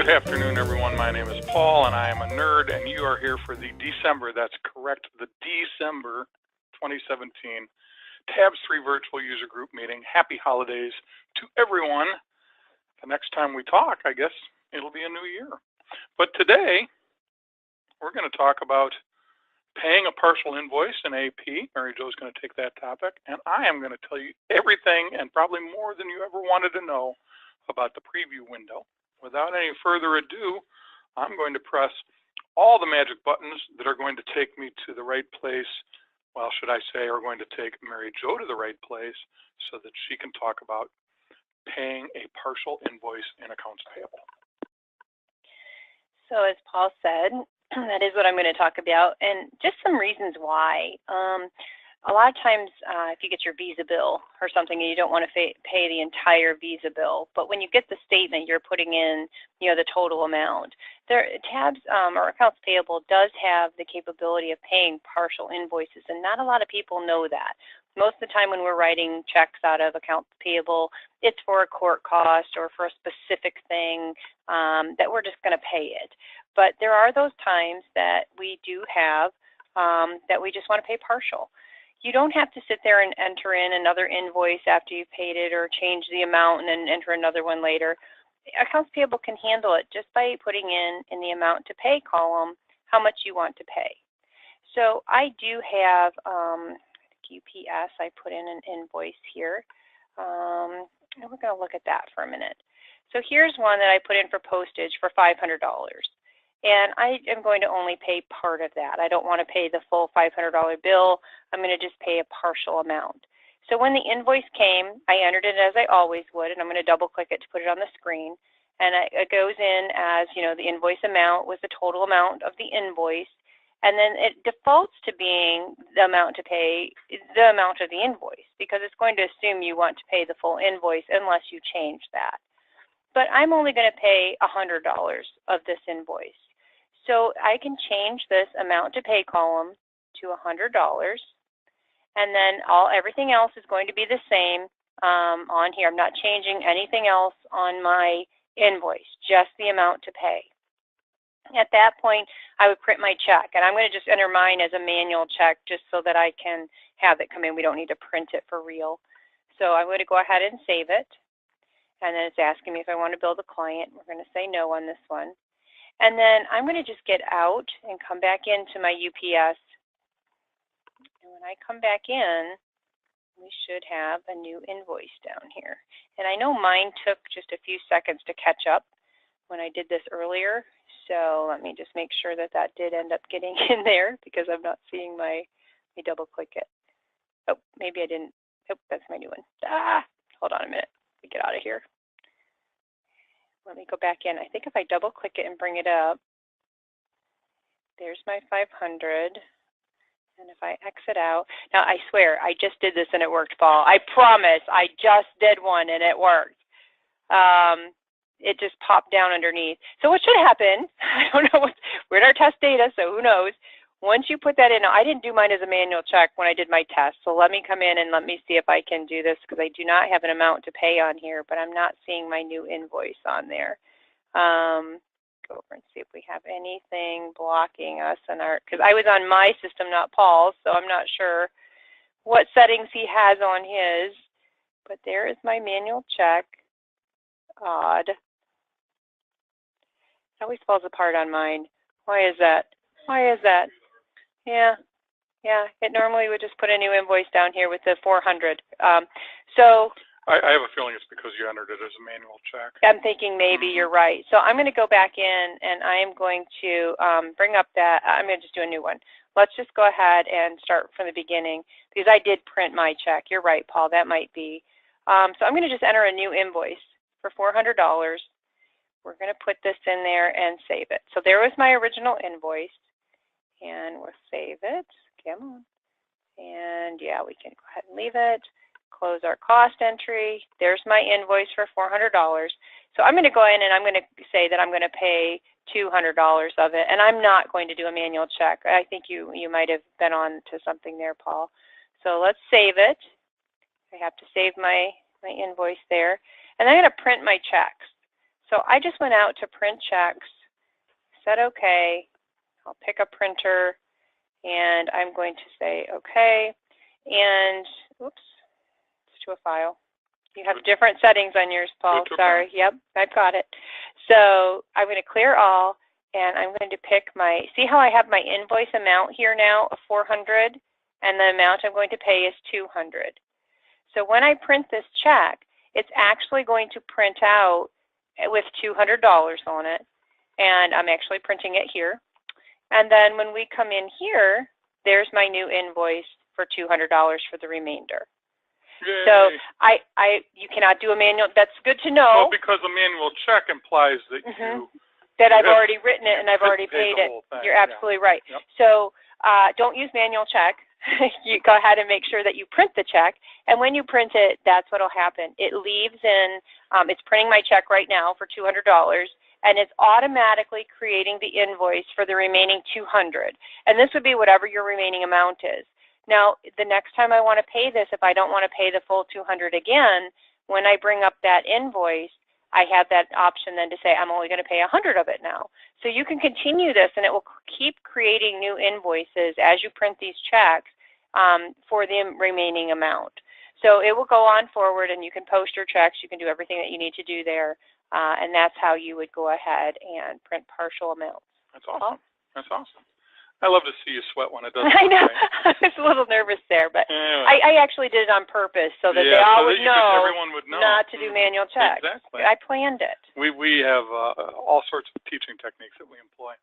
Good afternoon, everyone. My name is Paul, and I am a nerd, and you are here for the December, that's correct, the December 2017 Tabs3 virtual user group meeting. Happy holidays to everyone. The next time we talk, I guess it'll be a new year. But today, we're going to talk about paying a partial invoice in AP. Mary Jo's going to take that topic, and I am going to tell you everything and probably more than you ever wanted to know about the preview window. Without any further ado, I'm going to press all the magic buttons that are going to take me to the right place. Well, should I say, are going to take Mary Jo to the right place so that she can talk about paying a partial invoice in Accounts Payable. So as Paul said, that is what I'm going to talk about, and just some reasons why. A lot of times, if you get your Visa bill or something, and you don't want to pay the entire Visa bill, but when you get the statement, you're putting in, the total amount. Tabs or Accounts Payable does have the capability of paying partial invoices, and not a lot of people know that. Most of the time when we're writing checks out of Accounts Payable, it's for a court cost or for a specific thing that we're just going to pay it. But there are those times that we do have that we just want to pay partial. You don't have to sit there and enter in another invoice after you've paid it or change the amount and then enter another one later. Accounts Payable can handle it just by putting in the amount to pay column how much you want to pay. So I do have UPS. I put in an invoice here. And we're going to look at that for a minute. So here's one that I put in for postage for $500. And I am going to only pay part of that. I don't want to pay the full $500 bill. I'm going to just pay a partial amount. So when the invoice came, I entered it as I always would, and I'm going to double click it to put it on the screen. And it goes in as, the invoice amount was the total amount of the invoice. And then it defaults to being the amount to pay, the amount of the invoice, because it's going to assume you want to pay the full invoice unless you change that. But I'm only going to pay $100 of this invoice. So I can change this amount to pay column to $100, and then everything else is going to be the same on here. I'm not changing anything else on my invoice, just the amount to pay. At that point, I would print my check, and I'm going to just enter mine as a manual check just so that I can have it come in. We don't need to print it for real. So I'm going to go ahead and save it, and then it's asking me if I want to bill the client. We're going to say no on this one. And then I'm going to just get out and come back into my UPS. And when I come back in, we should have a new invoice down here. And I know mine took just a few seconds to catch up when I did this earlier. So let me just make sure that that did end up getting in there because I'm not seeing let me double click it. Oh, maybe I didn't. Oh, that's my new one. Hold on a minute. Let me get out of here. Let me go back in. I think if I double click it and bring it up, there's my 500. And if I exit out, now I swear, I just did this and it worked, Paul. I promise, I just did one and it worked. It just popped down underneath. So what should happen, I don't know, we're in our test data, so who knows. Once you put that in, I didn't do mine as a manual check when I did my test, so let me come in and let me see if I can do this because I do not have an amount to pay on here, but I'm not seeing my new invoice on there. Go over and see if we have anything blocking us in our, because I was on my system, not Paul's, so I'm not sure what settings he has on his, but there is my manual check. Odd. It always falls apart on mine. Why is that? Why is that? Yeah, it normally would just put a new invoice down here with the 400. So I have a feeling it's because you entered it as a manual check. I'm thinking maybe you're right. So I'm going to go back in and I am going to bring up that. I'm going to just do a new one. Let's just go ahead and start from the beginning because I did print my check. You're right, Paul. That might be. So I'm going to just enter a new invoice for $400. We're going to put this in there and save it. So there was my original invoice. And we'll save it. Come on. And yeah, we can go ahead and leave it. Close our cost entry. There's my invoice for $400. So I'm going to go in and I'm going to say that I'm going to pay $200 of it. And I'm not going to do a manual check. I think you might have been on to something there, Paul. So let's save it. I have to save my invoice there. And I'm going to print my checks. So I just went out to print checks, said okay, I'll pick a printer, and I'm going to say okay, and oops, it's to a file. You have different settings on yours, Paul. Sorry. Yep, I've got it. So I'm going to clear all, and I'm going to pick my, see how I have my invoice amount here now of 400, and the amount I'm going to pay is 200. So when I print this check, it's actually going to print out with $200 on it, and I'm actually printing it here. And then when we come in here, there's my new invoice for $200 for the remainder. Yay. So you cannot do a manual. That's good to know. Well, because a manual check implies that that I've already written it and I've already paid it. You're absolutely right. Yep. So don't use manual check. You go ahead and make sure that you print the check. And when you print it, that's what will happen. It leaves in, it's printing my check right now for $200, and it's automatically creating the invoice for the remaining 200. And this would be whatever your remaining amount is. Now, the next time I want to pay this, if I don't want to pay the full 200 again, when I bring up that invoice, I have that option then to say I'm only going to pay 100 of it now. So you can continue this, and it will keep creating new invoices as you print these checks for the remaining amount. So it will go on forward, and you can post your checks. You can do everything that you need to do there, and that's how you would go ahead and print partial amounts. That's awesome. That's awesome. I love to see you sweat when it doesn't. I know. Right. I was a little nervous there, but anyway. I actually did it on purpose so that they all would know, everyone would know not to do manual checks. Exactly. I planned it. We have all sorts of teaching techniques that we employ.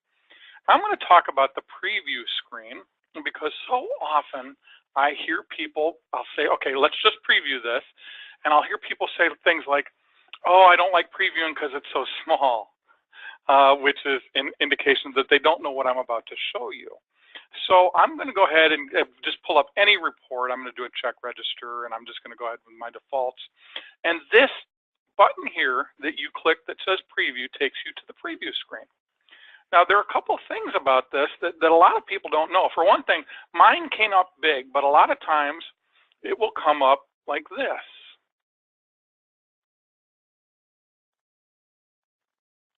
I'm going to talk about the preview screen because so often I hear people, I'll say, okay, let's just preview this, and I'll hear people say things like, oh, I don't like previewing because it's so small. Which is an indication that they don't know what I'm about to show you. So I'm going to go ahead and just pull up any report. I'm going to do a check register, and I'm just going to go ahead with my defaults. And this button here that you click that says preview takes you to the preview screen. Now, there are a couple things about this that a lot of people don't know. For one thing, mine came up big, but a lot of times it will come up like this.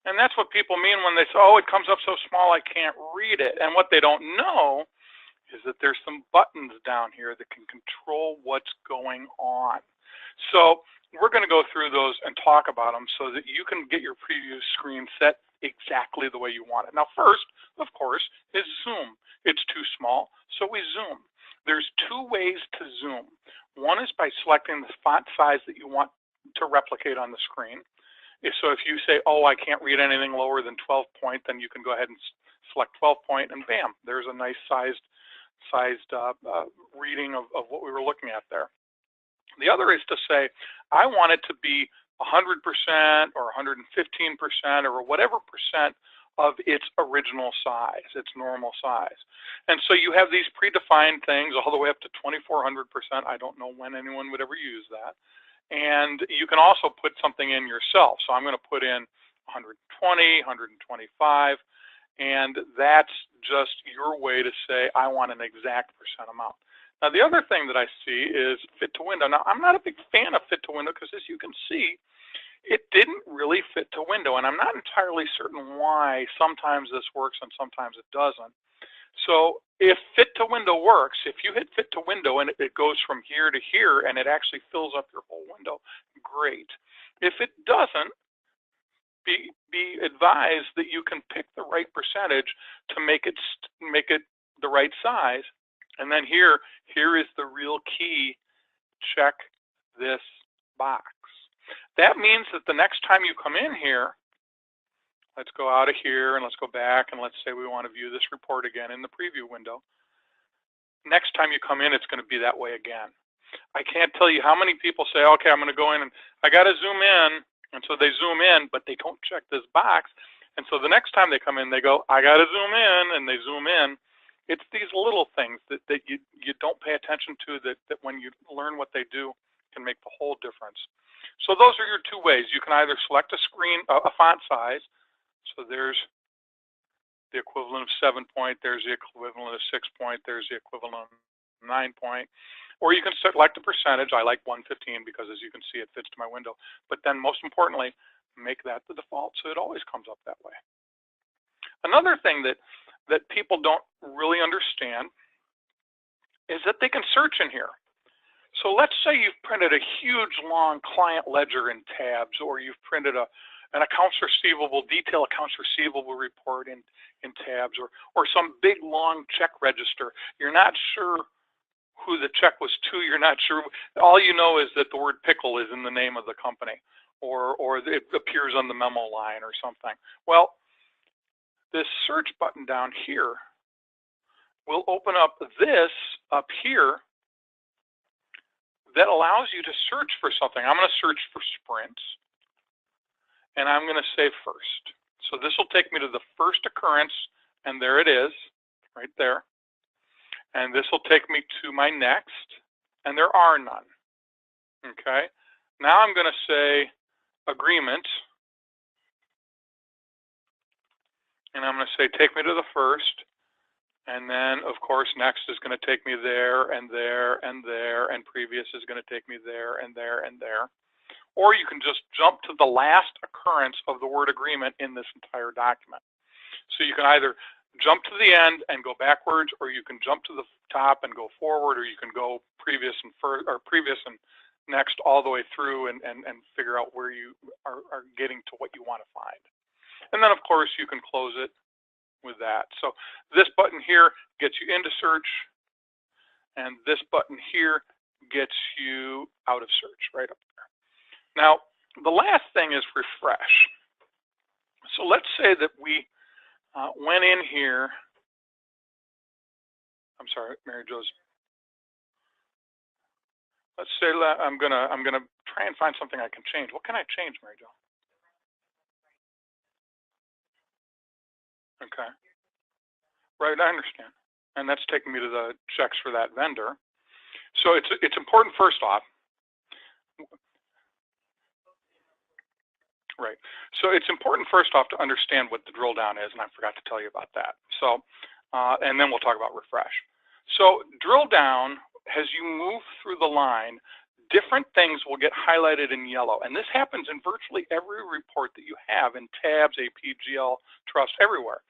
And that's what people mean when they say, oh, it comes up so small I can't read it. And what they don't know is that there's some buttons down here that can control what's going on. So we're going to go through those and talk about them so that you can get your preview screen set exactly the way you want it. Now, first, of course, is zoom. It's too small, so we zoom. There's two ways to zoom. One is by selecting the font size that you want to replicate on the screen. So if you say, oh, I can't read anything lower than 12 point, then you can go ahead and select 12 point, and bam, there's a nice sized reading of what we were looking at there. The other is to say, I want it to be 100% or 115% or whatever percent of its original size, its normal size. And so you have these predefined things all the way up to 2400%. I don't know when anyone would ever use that. And you can also put something in yourself. So I'm going to put in 120, 125, and that's just your way to say, I want an exact percent amount. Now, the other thing that I see is fit to window. Now, I'm not a big fan of fit to window because, as you can see, it didn't really fit to window, and I'm not entirely certain why sometimes this works and sometimes it doesn't. So if fit to window works, if you hit fit to window and it goes from here to here and it actually fills up your whole window, great. If it doesn't, be advised that you can pick the right percentage to make it the right size. And then here is the real key. Check this box. That means that the next time you come in here, let's go out of here and let's go back and let's say we want to view this report again in the preview window. Next time you come in, it's going to be that way again. I can't tell you how many people say, okay, I'm going to go in and I got to zoom in. And so they zoom in, but they don't check this box. And so the next time they come in, they go, I got to zoom in, and they zoom in. It's these little things that you don't pay attention to that when you learn what they do can make the whole difference. So those are your two ways. You can either select a font size. So there's the equivalent of 7 point, there's the equivalent of 6 point, there's the equivalent of 9 point. Or you can select a percentage. I like 115 because, as you can see, it fits to my window. But then most importantly, make that the default so it always comes up that way. Another thing that people don't really understand is that they can search in here. So let's say you've printed a huge long client ledger in Tabs, or you've printed an accounts receivable, detailed accounts receivable report in Tabs, or some big long check register. You're not sure who the check was to, you're not sure. All you know is that the word pickle is in the name of the company, or it appears on the memo line or something. Well, this search button down here will open up this up here that allows you to search for something. I'm going to search for sprints, and I'm going to say first. So this will take me to the first occurrence, and there it is, right there. And this will take me to my next, and there are none. Okay. Now I'm going to say agreement, and I'm going to say take me to the first, and then of course next is going to take me there and there and there, and previous is going to take me there and there and there. Or you can just jump to the last occurrence of the word agreement in this entire document. So you can either jump to the end and go backwards, or you can jump to the top and go forward, or you can go previous and next all the way through and figure out where you are getting to what you want to find. And then of course you can close it with that. So this button here gets you into search, and this button here gets you out of search, right up there. Now the last thing is refresh. So let's say that we went in here. I'm sorry, Mary Jo's. Let's say I'm gonna try and find something I can change. What can I change, Mary Jo? Okay. Right, I understand. And that's taking me to the checks for that vendor. So it's important first off. Right. So it's important first off to understand what the drill down is, and I forgot to tell you about that. So, and then we'll talk about refresh. So drill down, as you move through the line, different things will get highlighted in yellow. And this happens in virtually every report that you have in Tabs, AP, GL, Trust, everywhere.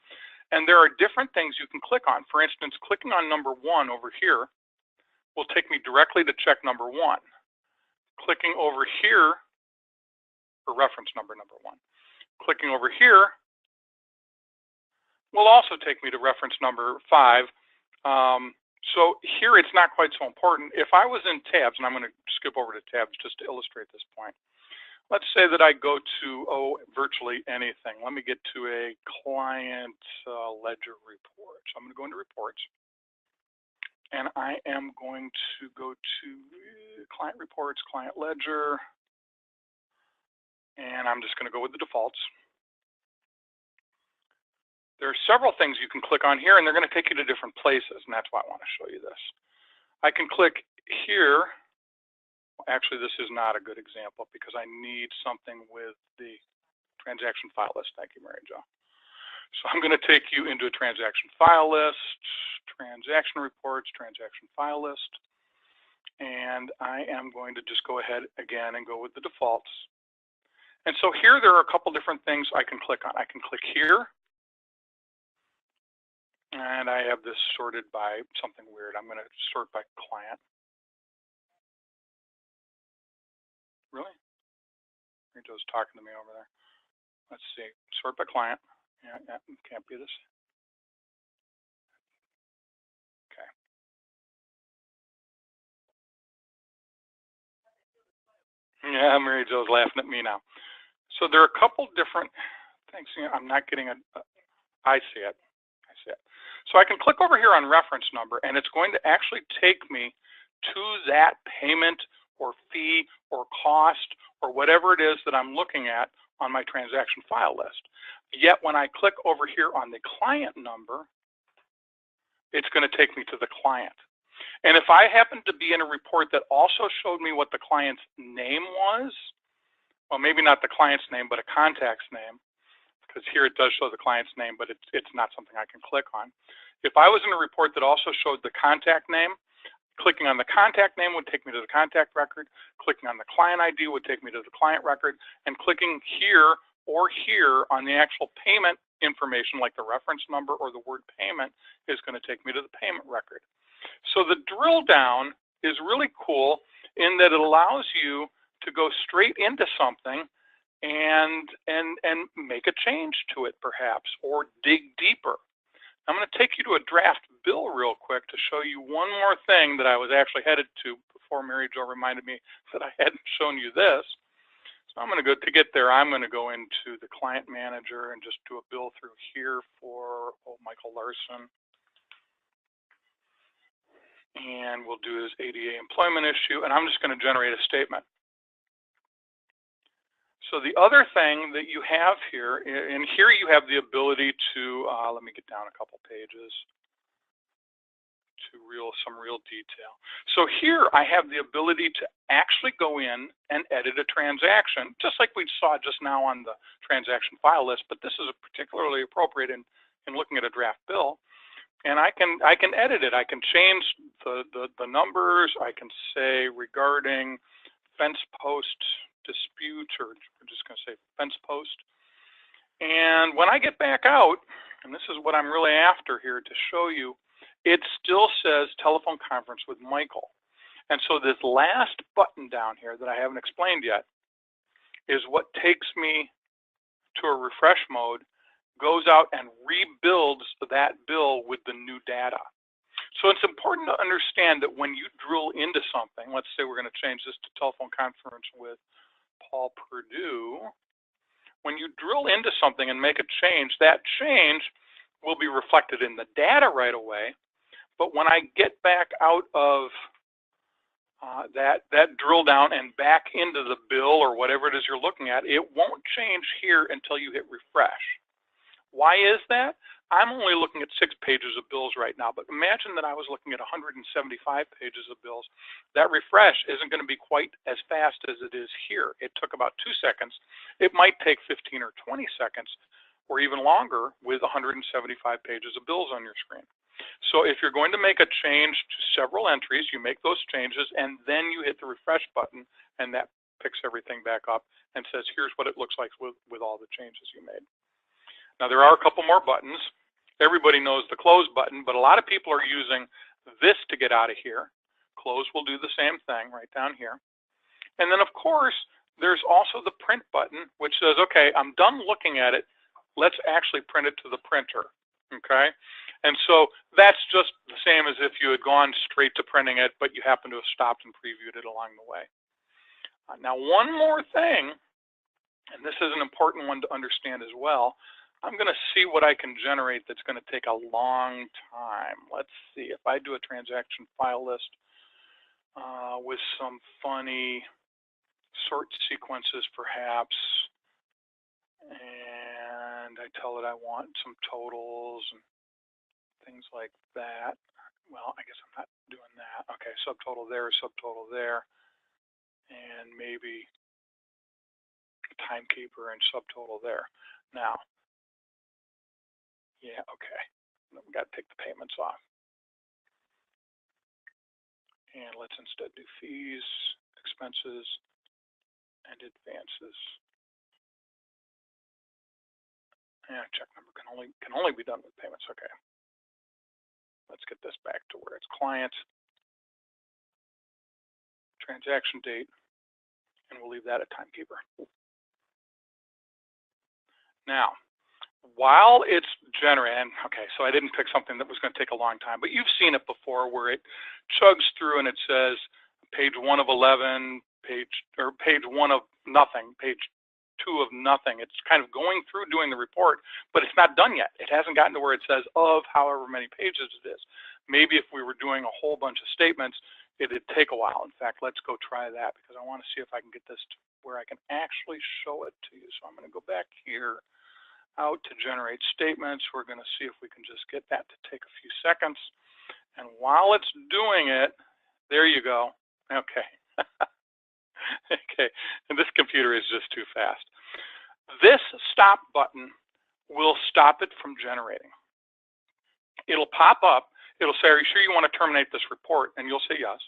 And there are different things you can click on. For instance, clicking on number 1 over here will take me directly to check number 1. Clicking over here, for reference number 1. Clicking over here will also take me to reference number 5. So here it's not quite so important. If I was in Tabs, and I'm going to skip over to Tabs just to illustrate this point. Let's say that I go to, virtually anything. Let me get to a client ledger report. So I'm going to go into reports. And I am going to go to client reports, client ledger. And I'm just going to go with the defaults. There are several things you can click on here, and they're going to take you to different places, and that's why I want to show you this. I can click here. Actually, this is not a good example because I need something with the transaction file list. Thank you, Mary Jo. So I'm going to take you into a transaction file list, transaction reports, transaction file list, and I am going to just go ahead again and go with the defaults. And so here there are a couple different things I can click on. I can click here, and I have this sorted by something weird. I'm going to sort by client. Really? Mary Jo's talking to me over there. Let's see. Sort by client. Yeah, can't be this. Okay. Yeah, Mary Jo's laughing at me now. So there are a couple different things. I'm not getting I see it. I see it. So I can click over here on reference number, and it's going to actually take me to that payment or fee or cost or whatever it is that I'm looking at on my transaction file list. Yet when I click over here on the client number, it's going to take me to the client. And if I happen to be in a report that also showed me what the client's name was, well, maybe not the client's name, but a contact's name, because here it does show the client's name, but it's not something I can click on. If I was in a report that also showed the contact name, Clicking on the contact name would take me to the contact record. Clicking on the client ID would take me to the client record. And clicking here or here on the actual payment information, like the reference number or the word payment, is going to take me to the payment record. So the drill down is really cool in that it allows you to go straight into something and make a change to it perhaps, or dig deeper. I'm going to take you to a draft bill real quick to show you one more thing that I was actually headed to before Mary Jo reminded me that I hadn't shown you this. So I'm going to go, to get there, I'm going to go into the client manager and just do a bill through here for Michael Larson. And we'll do his ADA employment issue, and I'm just going to generate a statement. So the other thing that you have here, and here you have the ability to, let me get down a couple pages to some real detail. So here I have the ability to actually go in and edit a transaction, just like we saw just now on the transaction file list, but this is particularly appropriate in looking at a draft bill. And I can edit it. I can change the numbers. I can say regarding fence post dispute, or we're just going to say fence post. And when I get back out, and this is what I'm really after here to show you, it still says telephone conference with Michael. And so this last button down here that I haven't explained yet is what takes me to a refresh mode, goes out and rebuilds that bill with the new data. So it's important to understand that when you drill into something, let's say we're going to change this to telephone conference with Paul Purdue, when you drill into something and make a change, that change will be reflected in the data right away. But when I get back out of that drill down and back into the bill or whatever it is you're looking at, it won't change here until you hit refresh. Why is that? I'm only looking at 6 pages of bills right now, but imagine that I was looking at 175 pages of bills. That refresh isn't going to be quite as fast as it is here. It took about 2 seconds. It might take 15 or 20 seconds or even longer with 175 pages of bills on your screen. So if you're going to make a change to several entries, you make those changes and then you hit the refresh button, and that picks everything back up and says, here's what it looks like with all the changes you made. Now, there are a couple more buttons. Everybody knows the close button, but a lot of people are using this to get out of here. Close will do the same thing right down here. And then, of course, there's also the print button, which says, okay, I'm done looking at it. Let's actually print it to the printer, okay? And so that's just the same as if you had gone straight to printing it, but you happen to have stopped and previewed it along the way. Now, one more thing, and this is an important one to understand as well. I'm going to see what I can generate that's going to take a long time. Let's see if I do a transaction file list with some funny sort sequences perhaps, and I tell it I want some totals and things like that. Well, I guess I'm not doing that. Okay, subtotal there, and maybe timekeeper and subtotal there. Now, yeah, okay. We've got to take the payments off. And let's instead do fees, expenses, and advances. And check number can only be done with payments. Okay. Let's get this back to where it's client, transaction date, and we'll leave that at timekeeper. Now, while it's generating, okay, so I didn't pick something that was going to take a long time, but you've seen it before where it chugs through and it says page 1 of 11, page 1 of nothing, page 2 of nothing. It's kind of going through doing the report, but it's not done yet. It hasn't gotten to where it says of however many pages it is. Maybe if we were doing a whole bunch of statements, it'd take a while. In fact, let's go try that because I want to see if I can get this to where I can actually show it to you. So I'm going to go back here out to generate statements. We're going to see if we can just get that to take a few seconds. And while it's doing it, there you go. Okay. Okay, and this computer is just too fast. This stop button will stop it from generating. It'll pop up. It'll say, are you sure you want to terminate this report? And you'll say yes.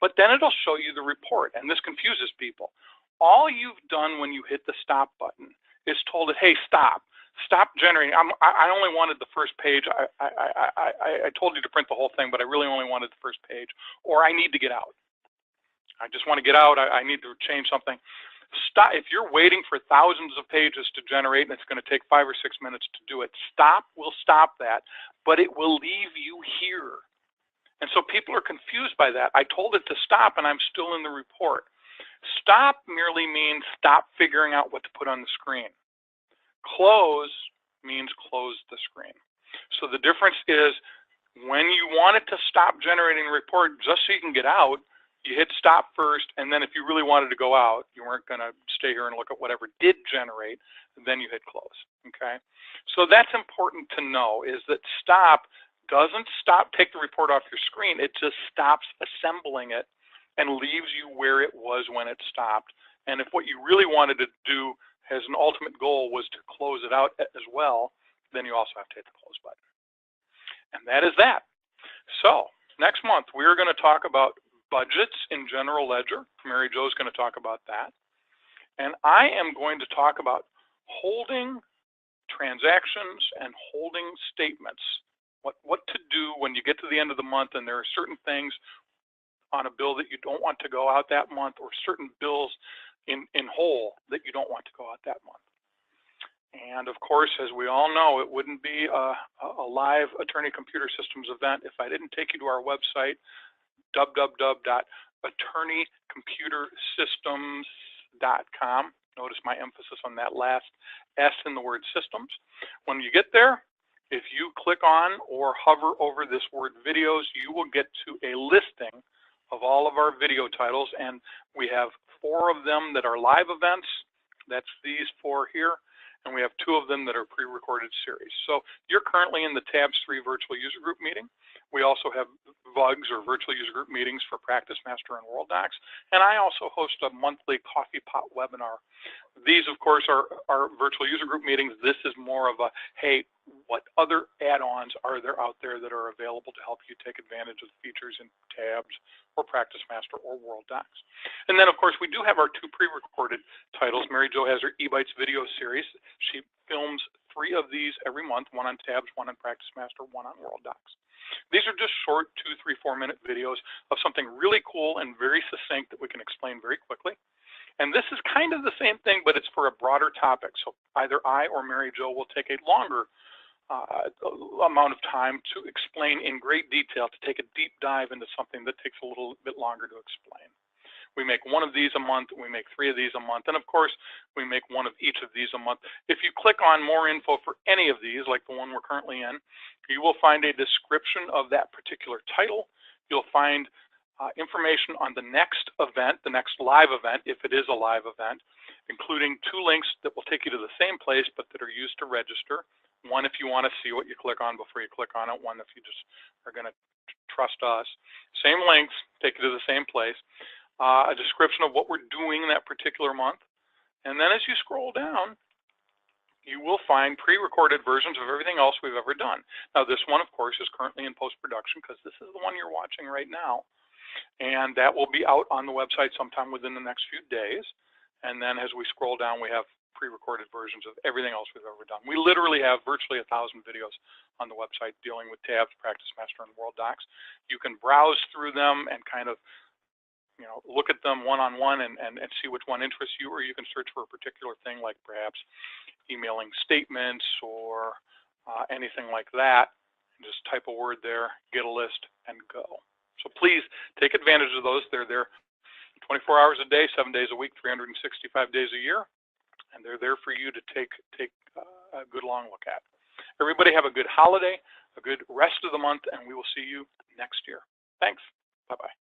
But then it'll show you the report, and this confuses people. All you've done when you hit the stop button is told it, hey, stop generating. I only wanted the first page. I told you to print the whole thing, but I really only wanted the first page, or I need to get out. I just want to get out. I need to change something. Stop. If you're waiting for thousands of pages to generate and it's going to take 5 or 6 minutes to do it, stop will stop that, but it will leave you here. And so people are confused by that. I told it to stop and I'm still in the report. Stop merely means stop figuring out what to put on the screen. Close means close the screen. So the difference is when you want it to stop generating the report just so you can get out, you hit stop first, and then if you really wanted to go out, you weren't going to stay here and look at whatever did generate, then you hit close, okay? So that's important to know, is that stop doesn't take the report off your screen, it just stops assembling it and leaves you where it was when it stopped. And if what you really wanted to do as an ultimate goal was to close it out as well, then you also have to hit the close button. And that is that. So next month, we're going to talk about budgets in general ledger. Mary Jo's going to talk about that. And I am going to talk about holding transactions and holding statements. What to do when you get to the end of the month and there are certain things on a bill that you don't want to go out that month, or certain bills in whole that you don't want to go out that month. And of course, as we all know, it wouldn't be a live Attorney Computer Systems event if I didn't take you to our website, www.attorneycomputersystems.com. Notice my emphasis on that last S in the word systems. When you get there, if you click on or hover over this word videos, you will get to a listing of all of our video titles, and we have 4 of them that are live events. That's these 4 here. And we have 2 of them that are pre-recorded series. So you're currently in the Tabs3 virtual user group meeting. We also have VUGs, or virtual user group meetings, for Practice Master and World Docs. And I also host a monthly coffee pot webinar. These, of course, are virtual user group meetings. This is more of a, hey, what other add-ons are there out there that are available to help you take advantage of the features in Tabs or Practice Master or World Docs? And then, of course, we do have our 2 pre-recorded titles. Mary Jo has her eBytes video series. She films 3 of these every month, 1 on Tabs, 1 on Practice Master, 1 on World Docs. These are just short 2, 3, 4-minute videos of something really cool and very succinct that we can explain very quickly. And this is kind of the same thing, but it's for a broader topic. So either I or Mary Jo will take a longer amount of time to explain in great detail, to take a deep dive into something that takes a little bit longer to explain. We make 1 of these a month, we make 3 of these a month, and of course, we make 1 of each of these a month. If you click on more info for any of these, like the one we're currently in, you will find a description of that particular title. You'll find information on the next event, the next live event, if it is a live event, including 2 links that will take you to the same place, but that are used to register. 1 if you want to see what you click on before you click on it, 1 if you just are going to trust us. Same links, take you to the same place. A description of what we're doing that particular month. And then as you scroll down, you will find pre-recorded versions of everything else we've ever done. Now, this one, of course, is currently in post-production because this is the one you're watching right now. And that will be out on the website sometime within the next few days. And then as we scroll down, we have pre-recorded versions of everything else we've ever done. We literally have virtually 1,000 videos on the website dealing with Tabs, Practice Master, and World Docs. You can browse through them and kind of look at them one-on-one and see which one interests you, or you can search for a particular thing, like perhaps emailing statements or anything like that. And just type a word there, get a list, and go. So please take advantage of those. They're there 24 hours a day, 7 days a week, 365 days a year, and they're there for you to take a good long look at. Everybody have a good holiday, a good rest of the month, and we will see you next year. Thanks. Bye-bye.